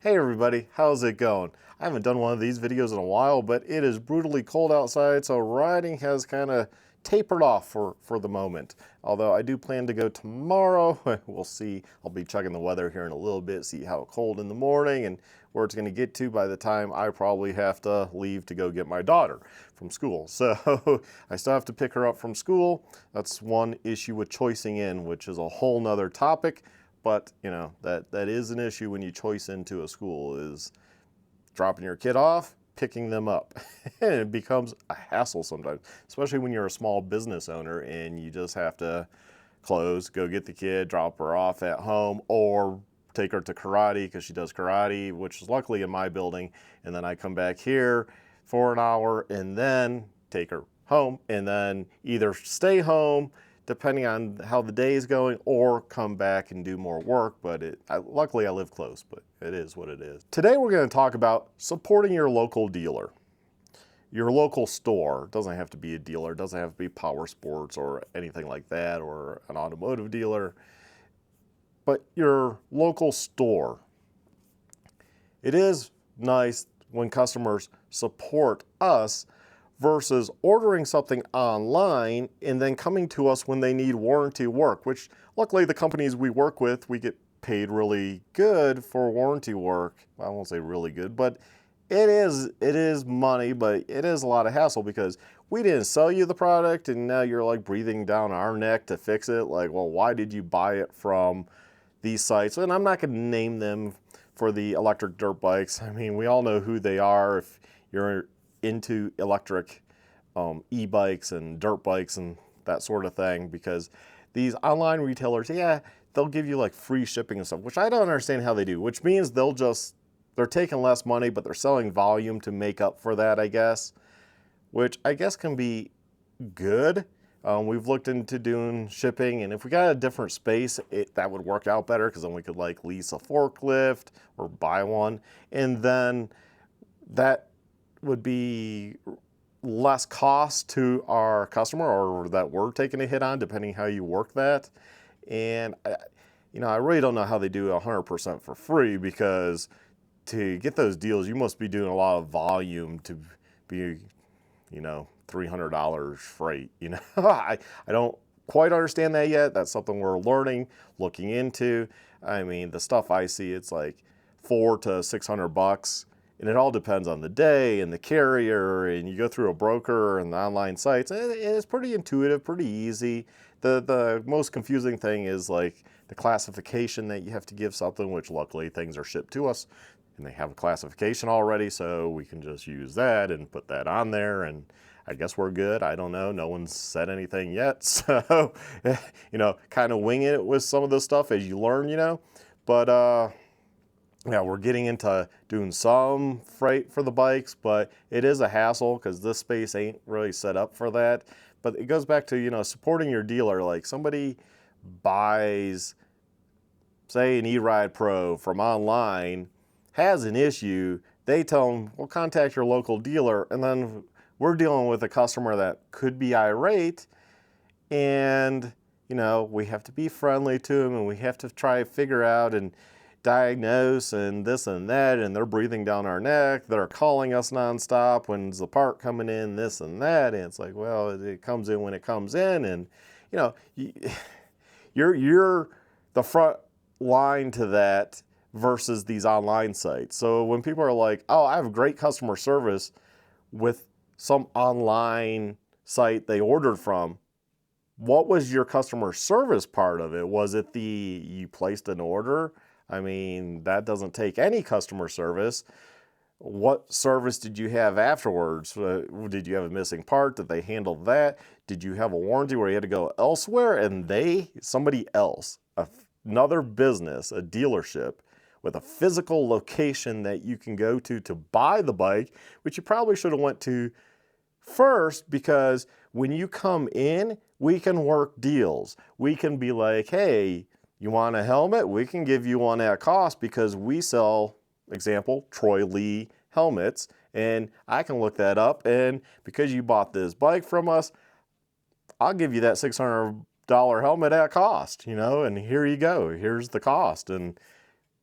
Hey everybody, how's it going? I haven't done one of these videos in a while, but it is brutally cold outside, so riding has kind of tapered off for the moment. Although I do plan to go tomorrow. We'll see. I'll be checking the weather here in a little bit, see how cold in the morning and where it's going to get to by the time I probably have to leave to go get my daughter from school. So I still have to pick her up from school. That's one issue with choicing in, which is a whole nother topic. But you know, that is an issue when you choice into a school, is dropping your kid off, picking them up. And it becomes a hassle sometimes, especially when you're a small business owner and you just have to close, go get the kid, drop her off at home, or take her to karate because she does karate, which is luckily in my building. And then I come back here for an hour and then take her home, and then either stay home depending on how the day is going, or come back and do more work. But luckily I live close, but it is what it is. Today we're going to talk about supporting your local dealer. Your local store. It doesn't have to be a dealer, it doesn't have to be power sports or anything like that, or an automotive dealer, but your local store. It is nice when customers support us versus ordering something online and then coming to us when they need warranty work, which luckily the companies we work with, we get paid really good for warranty work. I won't say really good, but it is money, but it is a lot of hassle because we didn't sell you the product and now you're like breathing down our neck to fix it. Like, well, why did you buy it from these sites? And I'm not going to name them for the electric dirt bikes. I mean, we all know who they are if you're into electric e-bikes and dirt bikes and that sort of thing, because these online retailers, yeah, they'll give you like free shipping and stuff, which I don't understand how they do, which means they're taking less money, but they're selling volume to make up for that, I guess, which I guess can be good. We've looked into doing shipping, and if we got a different space, that would work out better, because then we could like lease a forklift or buy one, and then that would be less cost to our customer, or that we're taking a hit on, depending how you work that. And I really don't know how they do 100% for free, because to get those deals, you must be doing a lot of volume to be, $300 freight. I don't quite understand that yet. That's something we're learning, looking into. I mean, the stuff I see, it's like $400 to $600. And it all depends on the day and the carrier, and you go through a broker and the online sites, and it's pretty intuitive, pretty easy. The most confusing thing is like the classification that you have to give something, which luckily things are shipped to us and they have a classification already, so we can just use that and put that on there, and I guess we're good. I don't know. No one's said anything yet. So, kind of wing it with some of this stuff as you learn, but, yeah, we're getting into doing some freight for the bikes, but it is a hassle because this space ain't really set up for that. But it goes back to, supporting your dealer. Like, somebody buys, say, an E-Ride Pro from online, has an issue, they tell them, well, contact your local dealer, and then we're dealing with a customer that could be irate, and, we have to be friendly to them, and we have to try to figure out and diagnose and this and that, and they're breathing down our neck. They're calling us nonstop. When's the part coming in? This and that. And it's like, well, it comes in when it comes in, and you're the front line to that versus these online sites. So when people are like, oh, I have great customer service with some online site they ordered from, what was your customer service part of it? Was it you placed an order? I mean, that doesn't take any customer service. What service did you have afterwards? Did you have a missing part? Did they handle that? Did you have a warranty where you had to go elsewhere and somebody else, another business, a dealership with a physical location that you can go to buy the bike, which you probably should have went to first, because when you come in, we can work deals. We can be like, hey, you want a helmet? We can give you one at cost, because we sell, example, Troy Lee helmets, and I can look that up, and because you bought this bike from us, I'll give you that $600 helmet at cost, and here you go. Here's the cost. And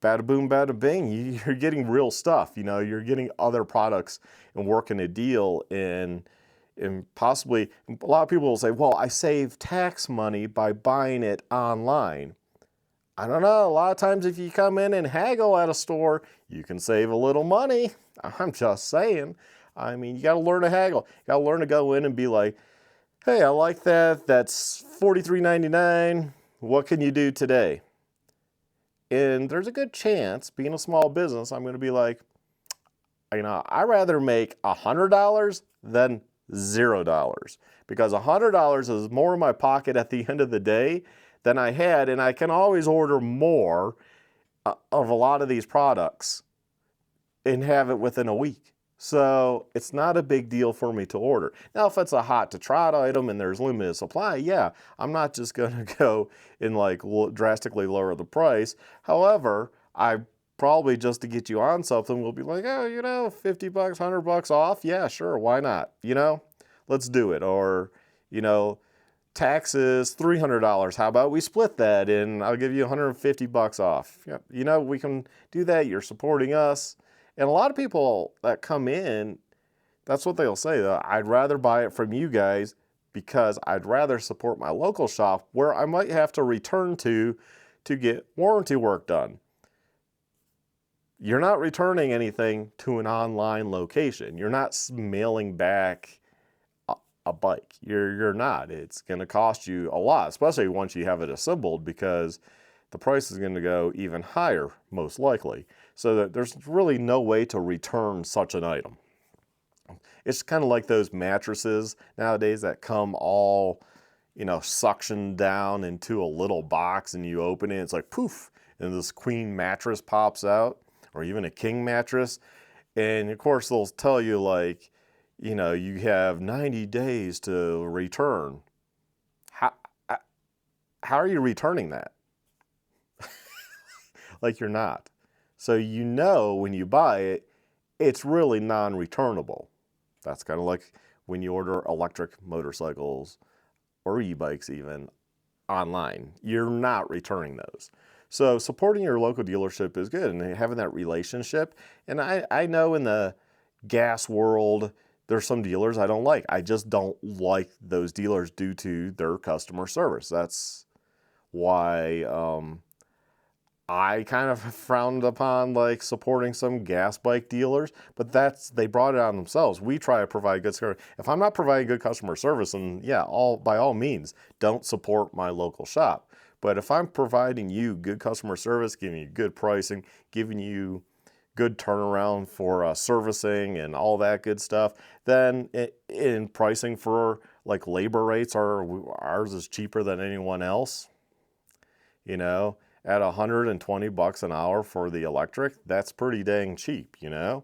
bada boom, bada bing, you're getting real stuff. You know, you're getting other products and working a deal, and possibly a lot of people will say, well, I save tax money by buying it online. I don't know, a lot of times if you come in and haggle at a store, you can save a little money. I'm just saying. I mean, you got to learn to haggle. You got to learn to go in and be like, hey, I like that. That's $43.99. What can you do today? And there's a good chance, being a small business, I'm going to be like, you know, I'd rather make $100 than $0, because $100 is more in my pocket at the end of the day than I had, and I can always order more of a lot of these products and have it within a week. So it's not a big deal for me to order. Now, if it's a hot to trot item and there's limited supply, yeah, I'm not just going to go and like drastically lower the price. However, I probably, just to get you on something, will be like, oh, you know, 50 bucks, 100 bucks off. Yeah, sure. Why not? You know, let's do it. Or, you know, taxes, $300. How about we split that and I'll give you 150 bucks off. Yep. You know, we can do that. You're supporting us. And a lot of people that come in, that's what they'll say. I'd rather buy it from you guys because I'd rather support my local shop where I might have to return to get warranty work done. You're not returning anything to an online location. You're not mailing back a bike. You're not. It's going to cost you a lot, especially once you have it assembled, because the price is going to go even higher, most likely. So that there's really no way to return such an item. It's kind of like those mattresses nowadays that come all, you know, suctioned down into a little box, and you open it, it's like poof, and this queen mattress pops out, or even a king mattress. And of course they'll tell you, like, you know, you have 90 days to return. How are you returning that? Like, you're not. So you know when you buy it, it's really non-returnable. That's kind of like when you order electric motorcycles or e-bikes even online. You're not returning those. So supporting your local dealership is good, and having that relationship. And I know in the gas world, there's some dealers I don't like. I just don't like those dealers due to their customer service. That's why I kind of frowned upon like supporting some gas bike dealers, but they brought it on themselves. We try to provide good service. If I'm not providing good customer service, then yeah, by all means, don't support my local shop. But if I'm providing you good customer service, giving you good pricing, giving you good turnaround for servicing and all that good stuff, then in pricing for like labor rates, ours is cheaper than anyone else. You know, at 120 bucks an hour for the electric, that's pretty dang cheap, you know.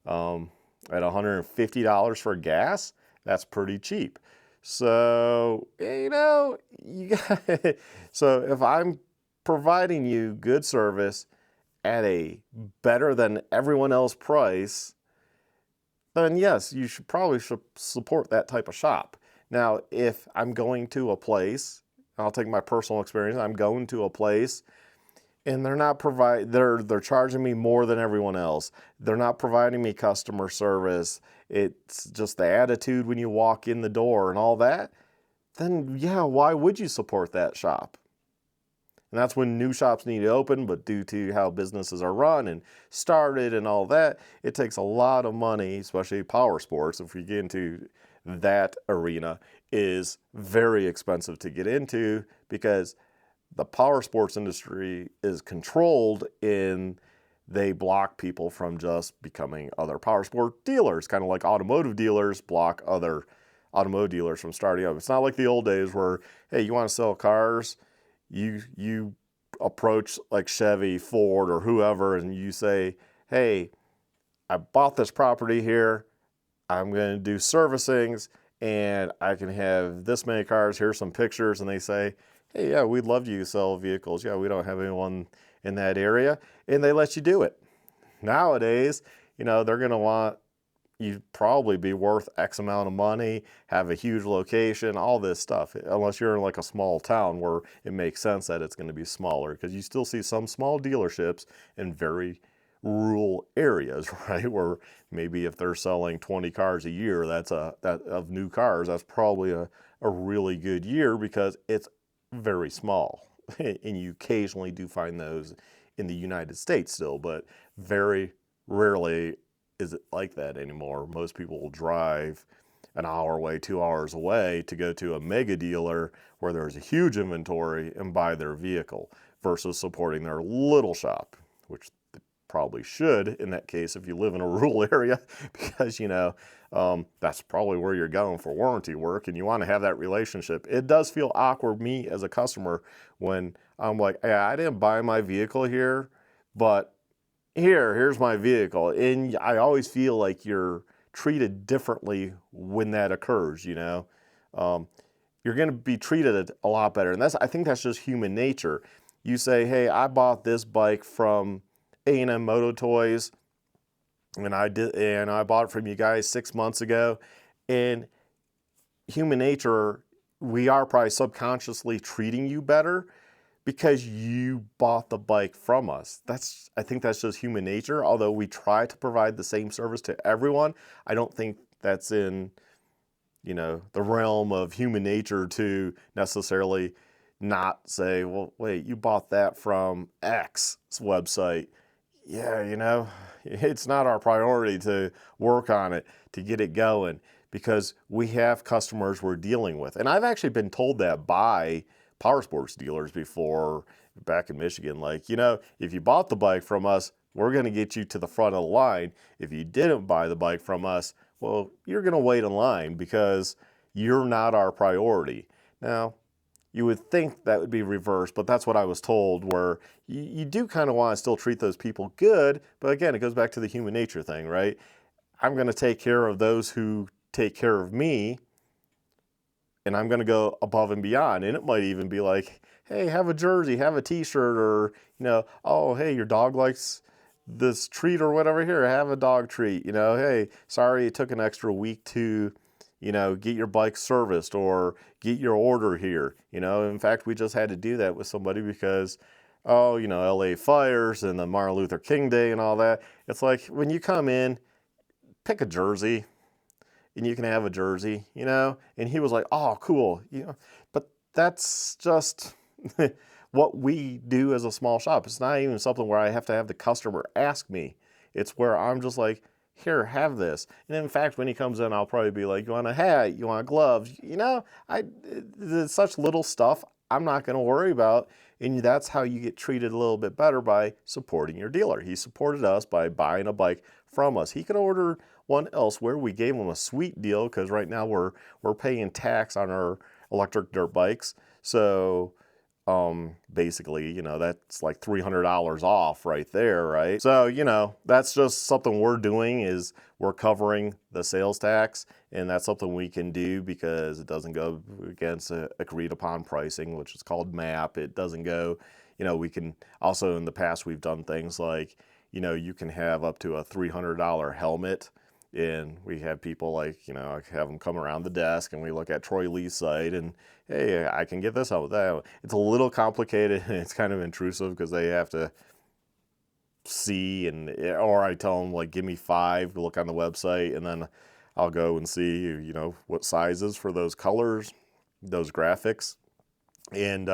At $150 for gas, that's pretty cheap. So, you know, so if I'm providing you good service at a better than everyone else price, then yes, you should probably support that type of shop. Now, if I'm going to a place, I'll take my personal experience, I'm going to a place and they're charging me more than everyone else. They're not providing me customer service. It's just the attitude when you walk in the door and all that. Then yeah, why would you support that shop? And that's when new shops need to open, but due to how businesses are run and started and all that, it takes a lot of money, especially power sports. If we get into that arena, is very expensive to get into, because the power sports industry is controlled in they block people from just becoming other power sport dealers, kind of like automotive dealers block other automotive dealers from starting up. It's not like the old days where, hey, you want to sell cars, you approach like Chevy, Ford, or whoever, and you say, hey, I bought this property here, I'm going to do servicings, and I can have this many cars, here's some pictures, and they say, hey, yeah, we'd love you to sell vehicles. Yeah, we don't have anyone in that area, and they let you do it. Nowadays, you know, they're going to want you'd probably be worth X amount of money, have a huge location, all this stuff, unless you're in like a small town where it makes sense that it's going to be smaller, because you still see some small dealerships in very rural areas, right? Where maybe if they're selling 20 cars a year, that of new cars, that's probably a really good year because it's very small. And you occasionally do find those in the United States still, but very rarely is it like that anymore. Most people will drive an hour away, 2 hours away to go to a mega dealer where there's a huge inventory and buy their vehicle versus supporting their little shop, which they probably should in that case if you live in a rural area, because that's probably where you're going for warranty work and you want to have that relationship. It does feel awkward, me as a customer, when I'm like, hey, I didn't buy my vehicle here, but here's my vehicle. And I always feel like you're treated differently when that occurs, You're going to be treated a lot better. And I think that's just human nature. You say, hey, I bought this bike from A&M Moto Toys, and I bought it from you guys 6 months ago. And human nature, we are probably subconsciously treating you better because you bought the bike from us. I think that's just human nature. Although we try to provide the same service to everyone, I don't think that's in, the realm of human nature to necessarily not say, well, wait, you bought that from X website. Yeah, it's not our priority to work on it, to get it going, because we have customers we're dealing with. And I've actually been told that by power sports dealers before back in Michigan, like, if you bought the bike from us, we're going to get you to the front of the line. If you didn't buy the bike from us, well, you're going to wait in line because you're not our priority. Now, you would think that would be reversed, but that's what I was told, where you do kind of want to still treat those people good. But again, it goes back to the human nature thing, right? I'm going to take care of those who take care of me, and I'm going to go above and beyond. And it might even be like, hey, have a jersey, have a t-shirt, or, oh, hey, your dog likes this treat or whatever, here, have a dog treat. Hey, sorry it took an extra week to, get your bike serviced or get your order here. In fact, we just had to do that with somebody because, LA fires and the Martin Luther King Day and all that. It's like, when you come in, pick a jersey, and you can have a jersey, and he was like, oh, cool, but that's just what we do as a small shop. It's not even something where I have to have the customer ask me. It's where I'm just like, here, have this. And in fact, when he comes in, I'll probably be like, you want a hat, you want gloves, it's such little stuff I'm not going to worry about. And that's how you get treated a little bit better, by supporting your dealer. He supported us by buying a bike from us. He could order one elsewhere. We gave him a sweet deal because right now we're paying tax on our electric dirt bikes. So basically, that's like $300 off right there, right? So, that's just something we're doing, is we're covering the sales tax, and that's something we can do because it doesn't go against agreed upon pricing, which is called MAP. It doesn't go, we can also, in the past, we've done things like, you can have up to a $300 helmet. And we have people like, I have them come around the desk and we look at Troy Lee's site and, hey, I can get this out with that. It's a little complicated and it's kind of intrusive because they have to see, or I tell them, like, give me 5 to look on the website, and then I'll go and see, what sizes for those colors, those graphics, and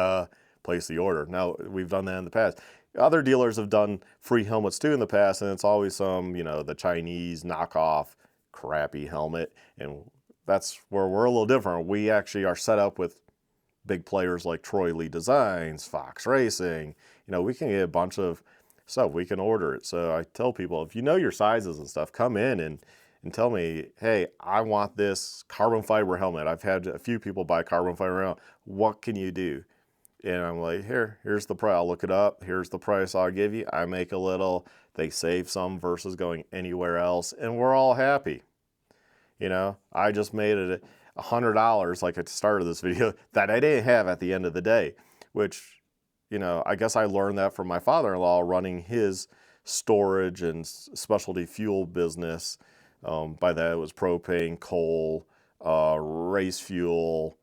place the order. Now, we've done that in the past. Other dealers have done free helmets too in the past, and it's always some, the Chinese knockoff crappy helmet. And that's where we're a little different. We actually are set up with big players like Troy Lee Designs, Fox Racing. We can get a bunch of stuff. We can order it. So I tell people, if you know your sizes and stuff, come in and tell me, hey, I want this carbon fiber helmet. I've had a few people buy carbon fiber helmet. What can you do? And I'm like, here's the price. I'll look it up. Here's the price I'll give you. I make a little. They save some versus going anywhere else, and we're all happy. I just made it $100, like at the start of this video, that I didn't have at the end of the day, which, I guess I learned that from my father-in-law running his storage and specialty fuel business By that, it was propane, coal, race fuel,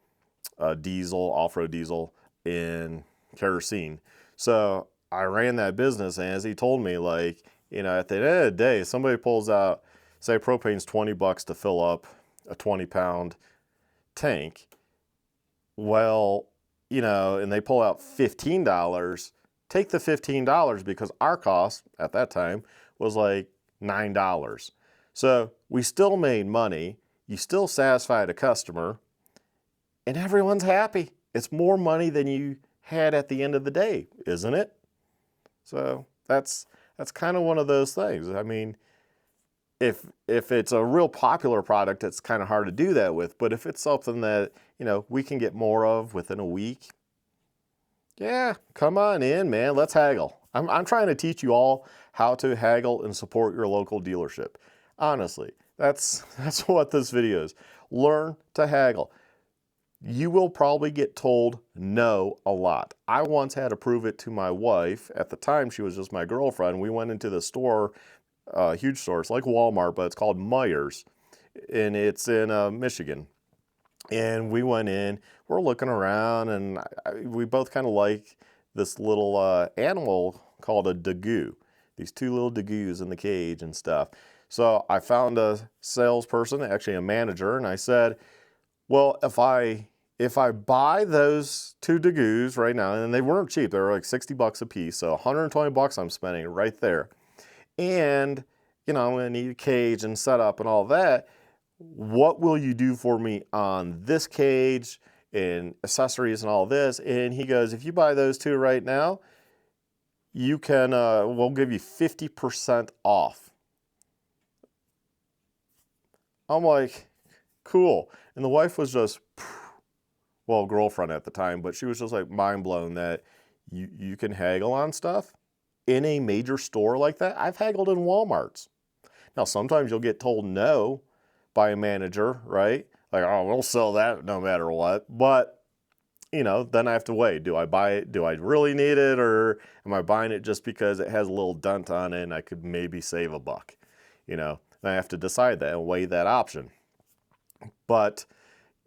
diesel, off-road diesel, and kerosene. So I ran that business, and as he told me, like, at the end of the day, somebody pulls out, say propane's $20 to fill up a 20-pound tank. Well, and they pull out $15, take the $15 because our cost at that time was like $9. So we still made money. You still satisfied a customer, and everyone's happy. It's more money than you had at the end of the day, isn't it? So that's kind of one of those things. I mean, if it's a real popular product, it's kind of hard to do that with. But if it's something that, we can get more of within a week, yeah, come on in, man. Let's haggle. I'm trying to teach you all how to haggle and support your local dealership. Honestly, that's what this video is. Learn to haggle. You will probably get told no a lot. I once had to prove it to my wife. At the time, she was just my girlfriend. We went into the store, huge store. It's like Walmart, but it's called Meijer's, and it's in Michigan. And we went in, we're looking around, and we both kind of like this little animal called a dagoo. These two little dagoos in the cage and stuff. So I found a salesperson, actually a manager, and I said, well, if I buy those two dagoos right now, and they weren't cheap, they were like $60 a piece, so $120 I'm spending right there. And, I'm going to need a cage and setup and all that. What will you do for me on this cage and accessories and all this? And he goes, if you buy those two right now, you can, we'll give you 50% off. I'm like, cool. And the wife was just, well, girlfriend at the time, but she was just like mind blown that you can haggle on stuff in a major store like that. I've haggled in Walmarts. Now, sometimes you'll get told no by a manager, right? Like, oh, we'll sell that no matter what. But, then I have to weigh. Do I buy it? Do I really need it? Or am I buying it just because it has a little dent on it and I could maybe save a buck? Then I have to decide that and weigh that option. But,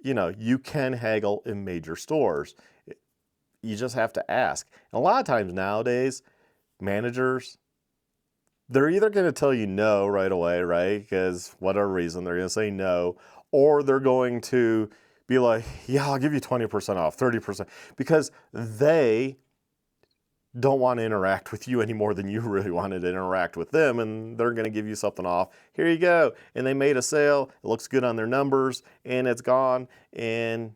you can haggle in major stores. You just have to ask. And a lot of times nowadays, managers, they're either going to tell you no right away, right? Because whatever reason, they're going to say no. Or they're going to be like, yeah, I'll give you 20% off, 30%. Because they don't want to interact with you any more than you really wanted to interact with them. And they're going to give you something off. Here you go. And they made a sale. It looks good on their numbers. And it's gone. And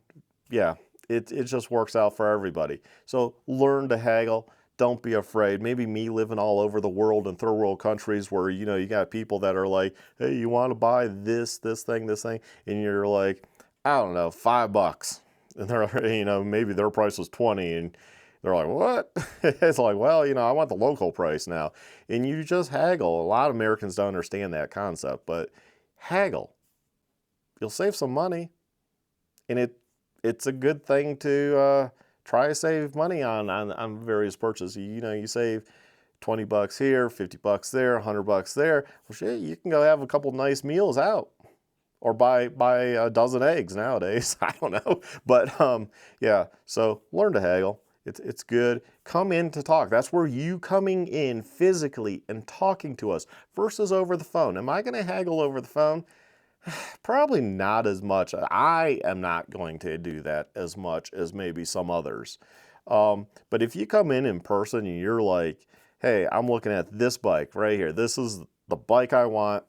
yeah, it just works out for everybody. So learn to haggle. Don't be afraid. Maybe me living all over the world in third world countries where, you got people that are like, hey, you want to buy this thing, and you're like, I don't know, $5. And they're, maybe their price was 20 and they're like, what? It's like, well, I want the local price now. And you just haggle. A lot of Americans don't understand that concept, but haggle. You'll save some money. And it's a good thing to try to save money on various purchases. You save $20 here, $50 there, $100 there. Well, shit, you can go have a couple nice meals out, or buy a dozen eggs nowadays. I don't know, but yeah. So learn to haggle. It's good. Come in to talk. That's where you coming in physically and talking to us versus over the phone. Am I going to haggle over the phone? Probably not as much. I am not going to do that as much as maybe some others. But if you come in person and you're like, hey, I'm looking at this bike right here. This is the bike I want.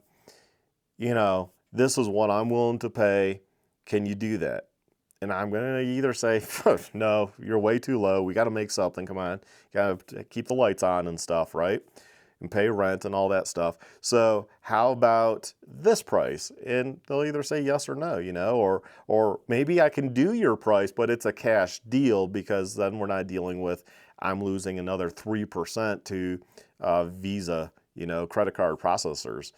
This is what I'm willing to pay. Can you do that? And I'm going to either say, no, you're way too low. We got to make something. Come on. Got to keep the lights on and stuff, right? And pay rent and all that stuff. So how about this price? And they'll either say yes or no, or maybe I can do your price, but it's a cash deal, because then we're not dealing with, I'm losing another 3% to Visa, credit card processors,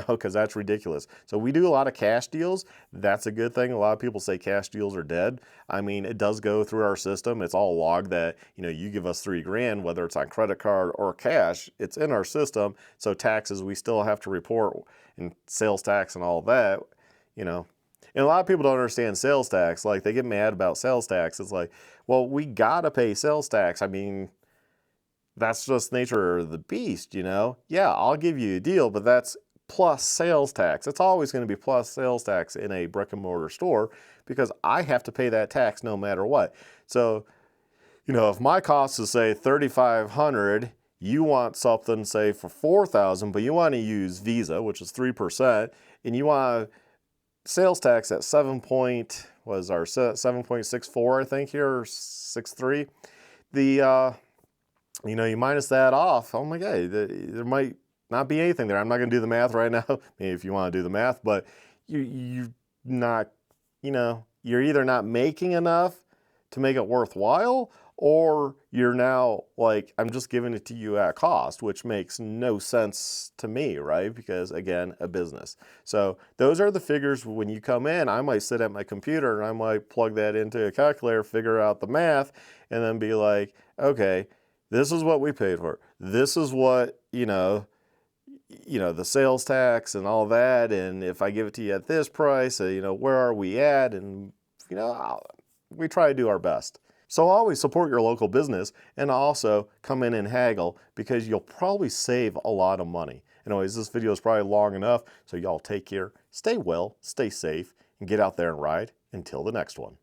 because that's ridiculous. So we do a lot of cash deals. That's a good thing. A lot of people say cash deals are dead. I mean, it does go through our system. It's all logged that, you give us $3,000, whether it's on credit card or cash, it's in our system. So taxes, we still have to report, and sales tax and all that, And a lot of people don't understand sales tax. Like, they get mad about sales tax. It's like, well, we gotta pay sales tax. I mean, that's just nature of the beast, Yeah, I'll give you a deal, but that's plus sales tax. It's always going to be plus sales tax in a brick and mortar store because I have to pay that tax no matter what. So, if my cost is say $3,500, you want something say for $4,000, but you want to use Visa, which is 3%, and you want sales tax at 7.64, I think here, or 63. You minus that off. Oh my God, there might not be anything there. I'm not going to do the math right now. Maybe if you want to do the math, but you're not, you're either not making enough to make it worthwhile, or you're now like, I'm just giving it to you at cost, which makes no sense to me, right? Because again, a business. So those are the figures when you come in. I might sit at my computer and I might plug that into a calculator, figure out the math, and then be like, okay, this is what we paid for. This is what, the sales tax and all that. And if I give it to you at this price, where are we at? And, we try to do our best. So always support your local business and also come in and haggle because you'll probably save a lot of money. Anyways, this video is probably long enough. So y'all take care, stay well, stay safe, and get out there and ride until the next one.